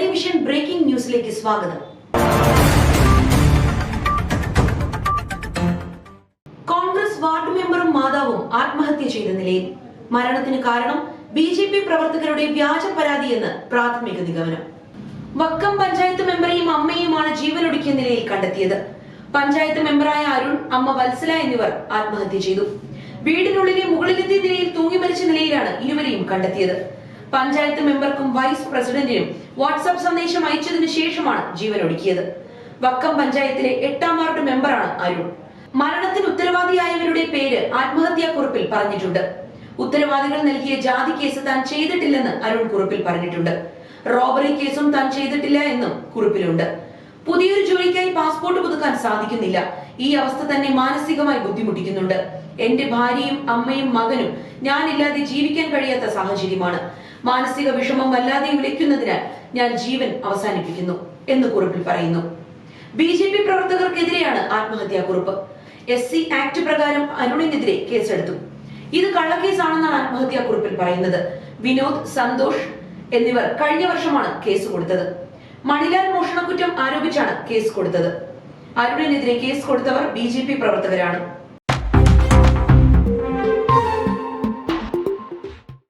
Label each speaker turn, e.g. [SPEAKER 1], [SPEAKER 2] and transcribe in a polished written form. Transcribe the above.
[SPEAKER 1] Television breaking ന്യൂസിലേക്ക് സ്വാഗതം. Congress ward മെമ്പറും മാതാവും ആത്മഹത്യ ചെയ്ത നിലയിൽ. മരണത്തിന് കാരണം ബിജെപി പ്രവർത്തകരുടെ വ്യാജ പരാതിയെന്ന് പ്രാഥമിക നിഗമനം. വക്കം പഞ്ചായത്ത് മെമ്പറെയും അമ്മയെയുമാണ് ജീവനൊടുക്കിയ നിലയിൽ കണ്ടെത്തിയത്. പഞ്ചായത്ത് മെമ്പറായ അരുൺ, അമ്മ വത്സല എന്നിവർ ആത്മഹത്യ ചെയ്തു. വീടിനുള്ളിലെ മുകളിലെത്തിയ നിലയിൽ തൂങ്ങി മരിച്ച നിലയിലാണ് ഇരുവരെയും കണ്ടെത്തിയത്. പഞ്ചായത്ത് മെമ്പർക്കും വൈസ് പ്രസിഡന്റിനും വാട്സ്ആപ്പ് സന്ദേശം അയച്ചതിനു ശേഷമാണ് ജീവനൊടുക്കിയത്. വക്കം പഞ്ചായത്തിലെ 8ാം വാർഡ് മെമ്പറാണ് അരുൺ. മരണത്തിന് ഉത്തരവാദിയായവരുടെ പേര് ആത്മഹത്യാക്കുറിപ്പിൽ പറഞ്ഞിട്ടുണ്ട്. ഉത്തരവാദികൾ നൽകിയ ജാതി കേസ് താൻ ചെയ്തിട്ടില്ലെന്ന് അരുൺ കുറിപ്പിൽ പറഞ്ഞിട്ടുണ്ട്. റോബറി കേസും താൻ ചെയ്തിട്ടില്ല എന്നും കുറിപ്പിലുണ്ട്. പുതിയൊരു ജോലിക്കായി പാസ്പോർട്ട് പുതുക്കാൻ സാധിക്കുന്നില്ല. ഈ അവസ്ഥ തന്നെ മാനസികമായി ബുദ്ധിമുട്ടിക്കുന്നുണ്ട്. എന്റെ ഭാര്യയും അമ്മയും മകനും ഞാനില്ലാതെ ജീവിക്കാൻ കഴിയാത്ത സാഹചര്യമാണ്. മാനസിക വിഷമം വല്ലാതെ ഉലയ്ക്കുന്നതിനാൽ ഞാൻ ജീവൻ അവസാനിപ്പിക്കുന്നു എന്ന് കുറിപ്പിൽ പറയുന്നു. ബിജെപി പ്രവർത്തകർക്കെതിരെയാണ് ആത്മഹത്യാക്കുറിപ്പ്. SC ആക്ട് പ്രകാരം അരുണിനെതിരെ കേസെടുത്തു. ഇത് കള്ളക്കേസാണെന്നാണ് ആത്മഹത്യാക്കുറിപ്പിൽ പറയുന്നത്. വിനോദ്, സന്തോഷ് എന്നിവർ കഴിഞ്ഞ വർഷമാണ് കേസ് കൊടുത്തത്. മണിലാൽ മോഷണക്കുറ്റം ആരോപിച്ചാണ് കേസ് കൊടുത്തത്. അരുണിനെതിരെ കേസ് കൊടുത്തവർ BJP പ്രവർത്തകരാണ്.